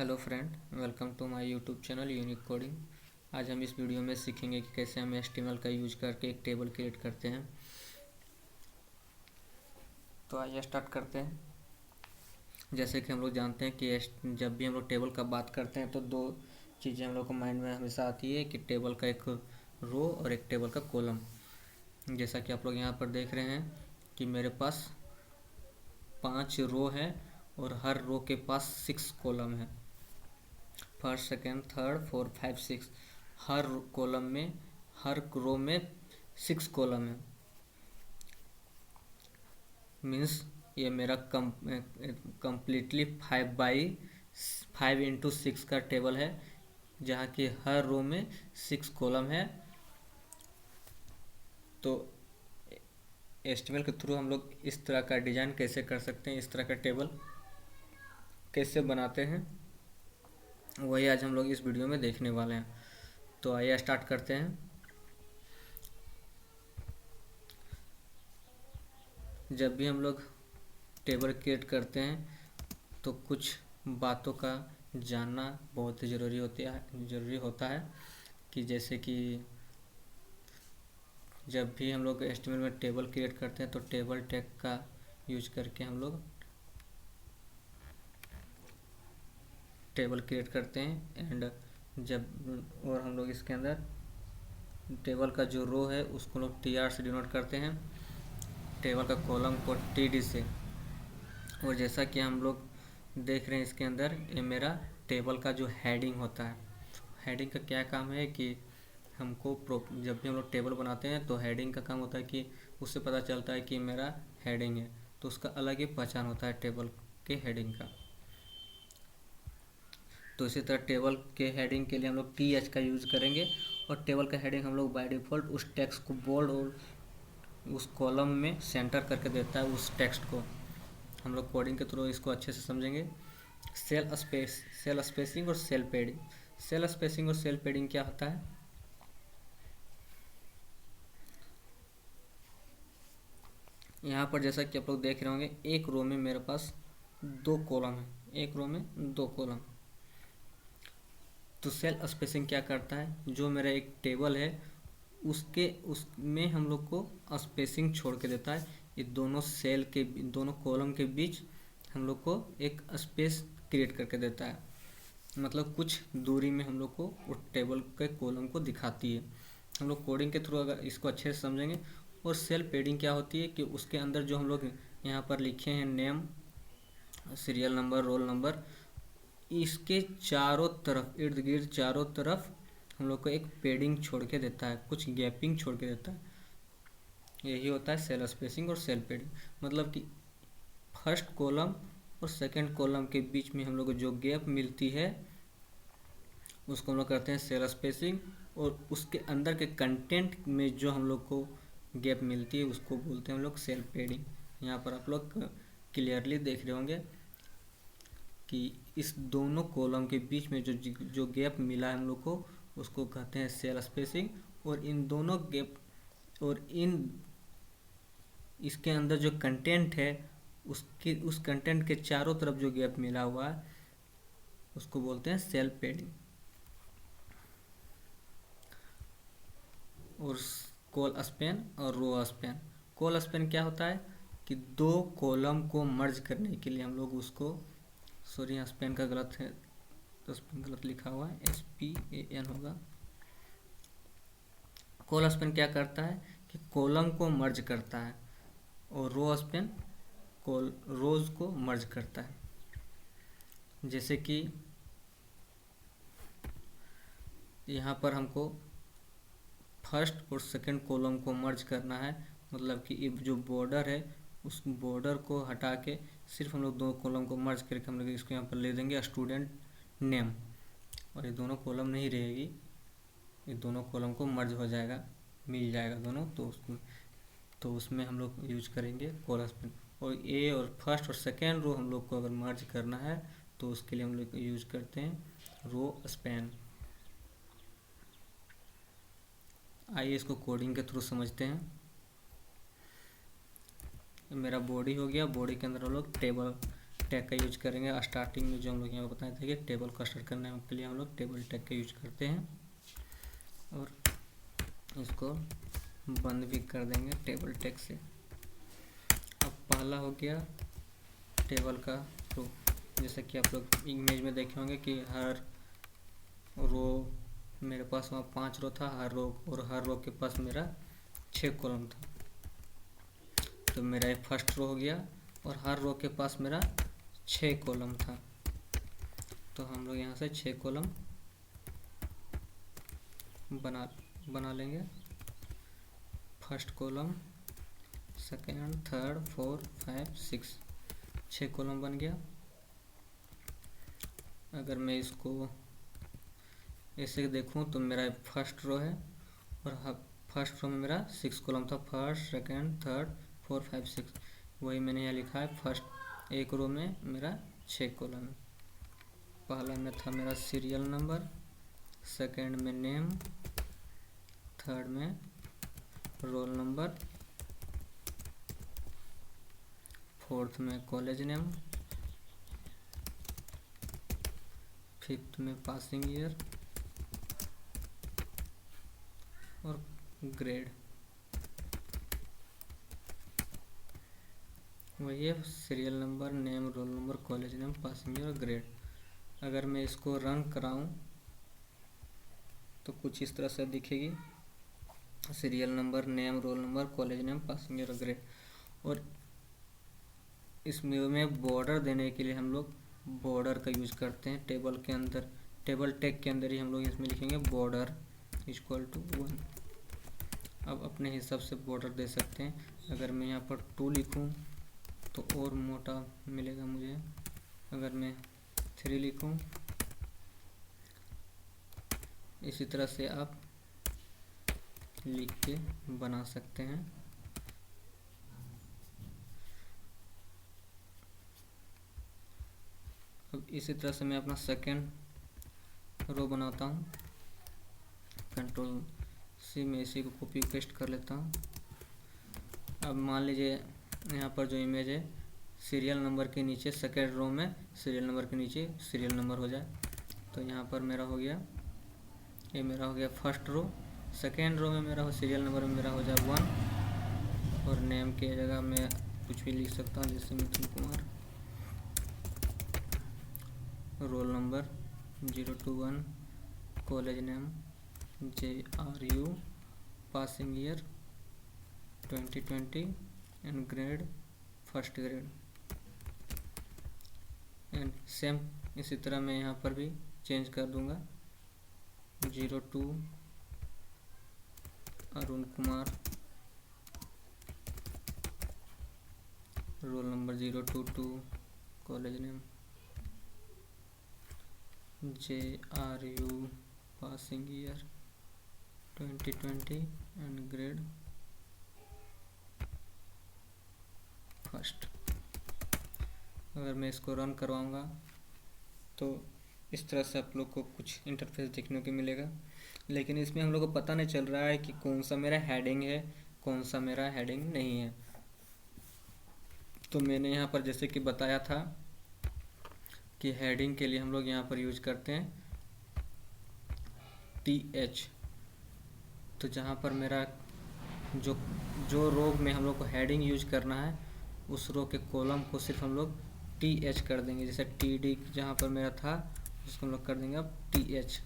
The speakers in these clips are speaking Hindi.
Hello friend, welcome to my YouTube channel unique coding. आज हम इस वीडियो में सीखेंगे कि कैसे हम HTML का यूज करके एक टेबल क्रिएट करते हैं। तो आइए स्टार्ट करते हैं। जैसे कि हम लोग जानते हैं कि जब भी हम लोग टेबल का बात करते हैं तो दो चीज़ें हम लोग को माइंड में हमेशा आती है कि टेबल का एक रो और एक टेबल का कॉलम। जैसा कि आप लोग यहाँ पर देख रहे हैं कि मेरे पास 5 रो है और हर रो के पास 6 कॉलम है। फर्स्ट, सेकेंड, थर्ड, फोर्थ, 5, 6 हर कॉलम में, हर रो में 6 कॉलम है। मीन्स ये मेरा कंप्लीटली 5x5 का टेबल है, जहाँ की हर रो में 6 कॉलम है। तो HTML के थ्रू हम लोग इस तरह का डिज़ाइन कैसे कर सकते हैं, इस तरह का टेबल कैसे बनाते हैं, वही आज हम लोग इस वीडियो में देखने वाले हैं। तो आइए स्टार्ट करते हैं। जब भी हम लोग टेबल क्रिएट करते हैं तो कुछ बातों का जानना बहुत ही ज़रूरी होता है कि जैसे कि जब भी हम लोग HTML में टेबल क्रिएट करते हैं तो टेबल टैग का यूज करके हम लोग टेबल क्रिएट करते हैं। एंड हम लोग इसके अंदर टेबल का जो रो है उसको लोग TR से डिनोट करते हैं, टेबल का कॉलम को TD से। और जैसा कि हम लोग देख रहे हैं इसके अंदर, ये मेरा टेबल का जो हेडिंग होता है, हेडिंग का क्या काम है कि हमको जब भी हम लोग टेबल बनाते हैं तो हेडिंग का काम होता है कि उससे पता चलता है कि मेरा हेडिंग है, तो उसका अलग ही पहचान होता है टेबल के हेडिंग का। तो इसी तरह टेबल के हेडिंग के लिए हम लोग TH का यूज़ करेंगे, और टेबल का हेडिंग हम लोग बाय डिफ़ॉल्ट उस टेक्स्ट को बोल्ड और उस कॉलम में सेंटर करके देता है। उस टेक्स्ट को हम लोग कोडिंग के थ्रू इसको अच्छे से समझेंगे। सेल स्पेसिंग और सेल पैडिंग। सेल स्पेसिंग और सेल पैडिंग क्या होता है? यहाँ पर जैसा कि आप लोग देख रहे होंगे, एक रो में मेरे पास 2 कॉलम है, एक रो में 2 कॉलम। तो सेल स्पेसिंग क्या करता है, जो मेरा एक टेबल है उसमें हम लोग को स्पेसिंग छोड़ के देता है। ये दोनों कॉलम के बीच हम लोग को एक स्पेस क्रिएट करके देता है, मतलब कुछ दूरी में हम लोग को उस टेबल के कॉलम को दिखाती है। हम लोग कोडिंग के थ्रू अगर इसको अच्छे से समझेंगे। और सेल पैडिंग क्या होती है कि उसके अंदर जो हम लोग यहाँ पर लिखे हैं name, serial number, roll number, इसके चारों तरफ, इर्द गिर्द चारों तरफ हम लोग को एक पैडिंग छोड़ के देता है, कुछ गैपिंग छोड़ के देता है। यही होता है सेल स्पेसिंग और सेल पैडिंग। मतलब कि फर्स्ट कॉलम और सेकंड कॉलम के बीच में हम लोग को जो गैप मिलती है उसको हम लोग करते हैं सेल स्पेसिंग, और उसके अंदर के कंटेंट में जो हम लोग को गैप मिलती है उसको बोलते हैं हम लोग सेल पैडिंग। यहाँ पर आप लोग क्लियरली देख रहे होंगे कि इस दोनों कॉलम के बीच में जो गैप मिला है हम लोग को उसको कहते हैं सेल स्पेसिंग। और इन दोनों गैप और इसके अंदर जो कंटेंट है उस कंटेंट के चारों तरफ जो गैप मिला हुआ है उसको बोलते हैं सेल पैडिंग। और कॉल स्पैन और रो स्पैन। कॉल स्पैन क्या होता है कि 2 कॉलम को मर्ज करने के लिए हम लोग उसको, सॉरी स्पैन का गलत है, तो स्पैन गलत लिखा हुआ है, SPAN होगा। कॉल स्पैन क्या करता है कि कॉलम को मर्ज करता है, और रो स्पैन रोज को मर्ज करता है। जैसे कि यहाँ पर हमको फर्स्ट और सेकंड कॉलम को मर्ज करना है, मतलब कि जो बॉर्डर है उस बॉर्डर को हटा के सिर्फ हम लोग 2 कॉलम को मर्ज करके हम लोग इसको यहाँ पर ले देंगे स्टूडेंट नेम, और ये दोनों कॉलम नहीं रहेगी, ये दोनों कॉलम को मर्ज हो जाएगा, मिल जाएगा दोनों। तो उसमें हम लोग यूज करेंगे कॉल स्पैन। और ए और फर्स्ट और सेकेंड रो हम लोग को अगर मर्ज करना है तो उसके लिए हम लोग यूज करते हैं रो स्पैन। आइए इसको कोडिंग के थ्रू समझते हैं। मेरा बॉडी हो गया, बॉडी के अंदर हम लोग टेबल टैग का यूज करेंगे। स्टार्टिंग में जो हम लोग यहाँ पर बताए थे कि टेबल को स्टार्ट करने के लिए हम लोग टेबल टैग का यूज करते हैं, और इसको बंद भी कर देंगे टेबल टैग से। अब पहला हो गया टेबल का रो। जैसे कि आप लोग इमेज में देखे होंगे कि हर रो मेरे पास वहाँ 5 रो था हर रो, और हर रो के पास मेरा 6 कॉलम था। तो मेरा एक फर्स्ट रो हो गया और हर रो के पास मेरा 6 कॉलम था। तो हम लोग यहाँ से 6 कॉलम बना लेंगे। First column, second, third, 4, 5, 6, 6 column बन गया। अगर मैं इसको ऐसे देखूं तो मेरा फर्स्ट रो है, और फर्स्ट रो में मेरा 6 कॉलम था। फर्स्ट, सेकेंड, थर्ड, 4, 5, 6, वही मैंने यहाँ लिखा है। फर्स्ट एक रो में मेरा 6 कॉलम है। पहला में था मेरा सीरियल नंबर, सेकेंड में नेम, थर्ड में रोल नंबर, फोर्थ में कॉलेज नेम, फिफ्थ में पासिंग ईयर और ग्रेड। वही है serial number, name, roll number, college name, passing year और ग्रेड। अगर मैं इसको रन कराऊं तो कुछ इस तरह से दिखेगी, serial number, name, roll number, college name, passing year और ग्रेड। और इसमें बॉर्डर देने के लिए हम लोग बॉर्डर का यूज करते हैं। टेबल के अंदर, टेबल टैग के अंदर ही हम लोग इसमें लिखेंगे बॉर्डर इक्वल टू 1। अब अपने हिसाब से बॉर्डर दे सकते हैं। अगर मैं यहाँ पर 2 लिखूँ तो और मोटा मिलेगा मुझे। अगर मैं 3 लिखूँ, इसी तरह से आप लिख के बना सकते हैं। अब इसी तरह से मैं अपना सेकेंड रो बनाता हूँ। कंट्रोल सी में इसी को कॉपी पेस्ट कर लेता हूँ। अब मान लीजिए यहाँ पर जो इमेज है सीरियल नंबर के नीचे, सेकेंड रो में सीरियल नंबर के नीचे सीरियल नंबर हो जाए, तो यहाँ पर मेरा हो गया, ये मेरा हो गया फर्स्ट रो। सेकेंड रो में मेरा सीरियल नंबर में मेरा हो जाए 1, और नेम के जगह मैं कुछ भी लिख सकता हूँ, जैसे Mithun Kumar. Roll number 021, college name JRU, passing year 2020 and grade first grade. And same इसी तरह मैं यहाँ पर भी चेंज कर दूंगा, 02 Arun Kumar, roll number 022, college name JRU, passing year 2020 and grade first. अगर मैं इसको रन करवाऊंगा तो इस तरह से आप लोग को कुछ इंटरफेस देखने को मिलेगा। लेकिन इसमें हम लोग को पता नहीं चल रहा है कि कौन सा मेरा हेडिंग है, कौन सा मेरा हेडिंग नहीं है। तो मैंने यहाँ पर जैसे कि बताया था कि हेडिंग के लिए हम लोग यहाँ पर यूज करते हैं TH। तो जहाँ पर मेरा जो रो में हम लोग को हेडिंग यूज करना है, उस रो के कॉलम को सिर्फ हम लोग TH कर देंगे। जैसे TD जहाँ पर मेरा था उसको हम लोग कर देंगे अब TH।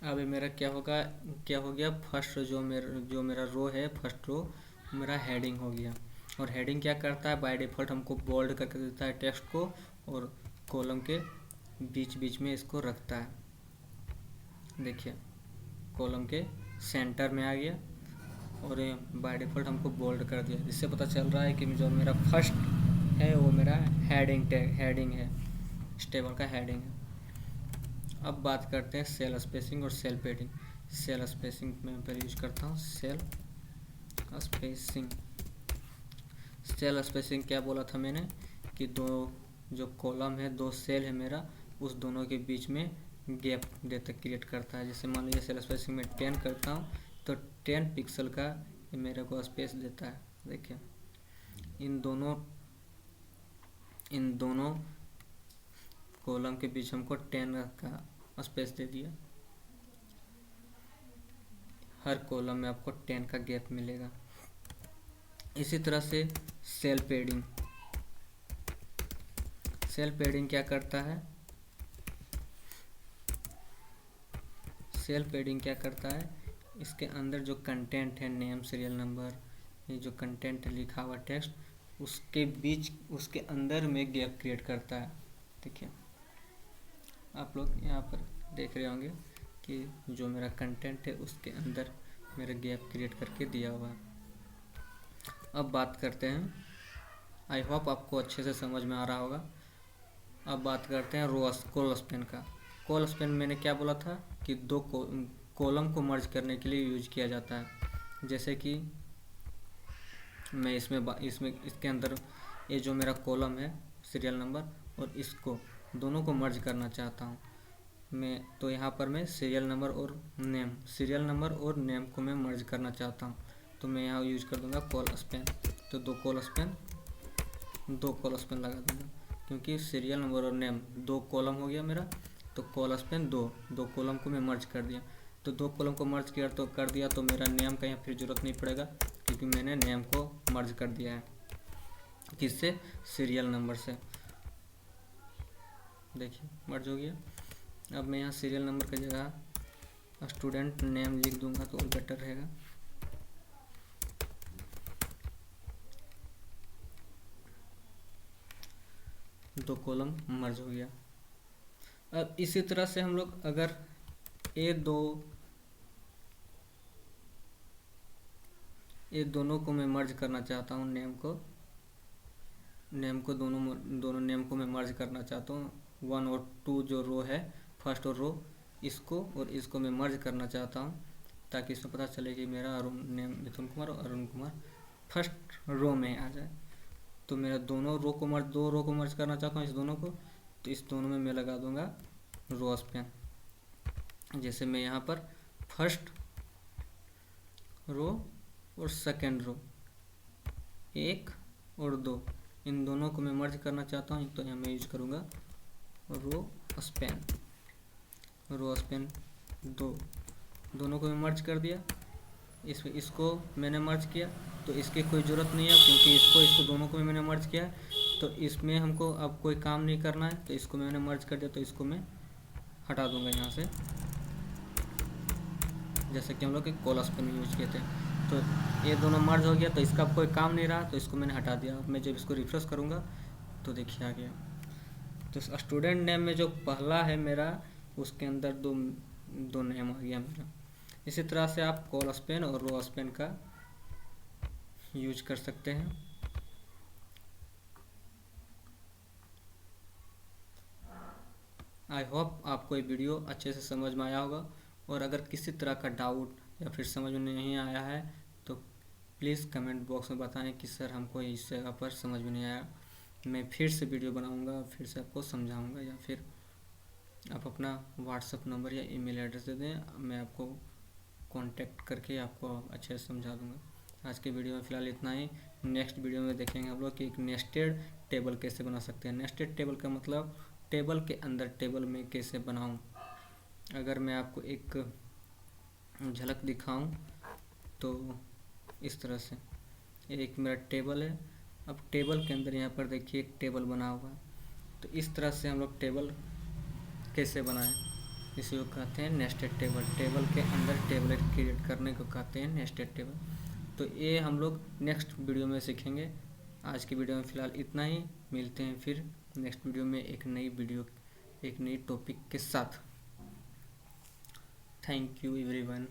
अभी मेरा क्या हो गया, फर्स्ट जो मेरा रो है, फर्स्ट रो मेरा हेडिंग हो गया। और हेडिंग क्या करता है, बाय डिफ़ॉल्ट हमको बोल्ड करके देता है टेक्स्ट को, और कॉलम के बीच बीच में इसको रखता है। देखिए कॉलम के सेंटर में आ गया, और बाय डिफ़ॉल्ट हमको बोल्ड कर दिया। इससे पता चल रहा है कि जो मेरा फर्स्ट है वो मेरा हेडिंग है, इस टेबल का हेडिंग है। अब बात करते हैं सेल स्पेसिंग और सेल पैडिंग। सेल स्पेसिंग में यहाँ पर यूज करता हूँ। सेल स्पेसिंग, सेल स्पेसिंग क्या बोला था मैंने कि दो जो कॉलम है, दो सेल है मेरा, उस दोनों के बीच में गैप देता क्रिएट करता है। जैसे मान लीजिए सेल स्पेसिंग में 10 करता हूँ तो 10 पिक्सल का ये मेरे को स्पेस देता है। देखिए इन दोनों कॉलम के बीच हमको 10 का स्पेस दे दिया। हर कॉलम में आपको 10 का गैप मिलेगा। इसी तरह से सेल पैडिंग, सेल पैडिंग क्या करता है, सेल पैडिंग क्या करता है, इसके अंदर जो कंटेंट है, नेम, सीरियल नंबर, ये जो कंटेंट है लिखा हुआ टेक्स्ट, उसके बीच, उसके अंदर में गैप क्रिएट करता है। देखिए आप लोग यहाँ पर देख रहे होंगे कि जो मेरा कंटेंट है उसके अंदर मेरा गैप क्रिएट करके दिया हुआ है। अब बात करते हैं, आई होप आपको अच्छे से समझ में आ रहा होगा। अब बात करते हैं कॉल स्पैन का। कॉल स्पैन मैंने क्या बोला था कि दो कॉलम को मर्ज करने के लिए यूज किया जाता है। जैसे कि मैं इसके अंदर ये जो मेरा कॉलम है सीरियल नंबर और इसको दोनों को मर्ज करना चाहता हूँ मैं, तो यहाँ पर मैं सीरियल नंबर और नेम को मैं मर्ज करना चाहता हूँ, तो मैं यहाँ यूज कर दूँगा कॉल स्पैन। तो दो कॉल स्पैन लगा दूँगा, क्योंकि सीरियल नंबर और नेम दो कॉलम हो गया मेरा, तो कॉल स्पैन दो कॉलम को मैं मर्ज कर दिया। तो दो कॉलम को मर्ज कर दिया तो मेरा नेम का यहाँ फिर जरूरत नहीं पड़ेगा, क्योंकि मैंने नेम को मर्ज कर दिया है। किससे? सीरियल नंबर से। देखिए मर्ज हो गया। अब मैं यहाँ सीरियल नंबर की जगह स्टूडेंट नेम लिख दूंगा तो बेटर रहेगा। दो कॉलम मर्ज हो गया। अब इसी तरह से हम लोग अगर ये दोनों को मैं मर्ज करना चाहता हूँ, नेम को दोनों नेम को मैं मर्ज करना चाहता हूँ। 1 और 2 जो रो है, फर्स्ट और रो, इसको और इसको मैं मर्ज करना चाहता हूँ, ताकि इसमें पता चले कि मेरा नेम मिथुन कुमार और अरुण कुमार फर्स्ट रो में आ जाए। तो मेरा दो रो को मर्ज करना चाहता हूँ इस दोनों को, तो इस दोनों में मैं लगा दूंगा रो स्पैन। जैसे मैं यहाँ पर फर्स्ट रो और सेकेंड रो 1 और 2 इन दोनों को मैं मर्ज करना चाहता हूँ, तो यहाँ मैं यूज करूँगा रो स्पैन। दोनों को मैं मर्ज कर दिया। इसको मैंने मर्ज किया तो इसकी कोई ज़रूरत नहीं है, क्योंकि इसको दोनों को मैंने मर्ज किया, तो इसमें हमको अब कोई काम नहीं करना है। तो इसको मैंने मर्ज कर दिया, तो इसको मैं हटा दूंगा यहाँ से, जैसे कि हम लोग कॉल स्पैन यूज किए थे। तो ये दोनों मर्ज हो गया, तो इसका कोई काम नहीं रहा, तो इसको मैंने हटा दिया। अब मैं जब इसको रिफ्रेश करूँगा तो देखिए आ गया। तो स्टूडेंट नेम में जो पहला है मेरा, उसके अंदर दो नेम आ गया मेरा। इसी तरह से आप कॉल स्पैन और रो स्पैन का यूज कर सकते हैं। आई होप आपको ये वीडियो अच्छे से समझ में आया होगा, और अगर किसी तरह का डाउट या फिर समझ में नहीं आया है तो प्लीज़ कमेंट बॉक्स में बताएं कि सर हमको इस जगह पर समझ में नहीं आया। मैं फिर से वीडियो बनाऊंगा, फिर से आपको समझाऊंगा, या फिर आप अपना व्हाट्सएप नंबर या ईमेल एड्रेस दे दें, मैं आपको कांटेक्ट करके आपको अच्छे से समझा दूंगा। आज के वीडियो में फ़िलहाल इतना ही। नेक्स्ट वीडियो में देखेंगे हम लोग कि एक नेस्टेड टेबल कैसे बना सकते हैं। नेस्टेड टेबल का मतलब टेबल के अंदर टेबल में कैसे बनाऊं। अगर मैं आपको एक झलक दिखाऊं तो इस तरह से, एक मेरा टेबल है। अब टेबल के अंदर यहाँ पर देखिए एक टेबल बना हुआ है, तो इस तरह से हम लोग टेबल कैसे बनाएं, इसी को कहते हैं नेस्टेड टेबल। टेबल के अंदर टेबल क्रिएट करने को कहते हैं नेस्टेड टेबल। तो ये हम लोग नेक्स्ट वीडियो में सीखेंगे। आज की वीडियो में फ़िलहाल इतना ही। मिलते हैं फिर नेक्स्ट वीडियो में एक नई टॉपिक के साथ। Thank you everyone.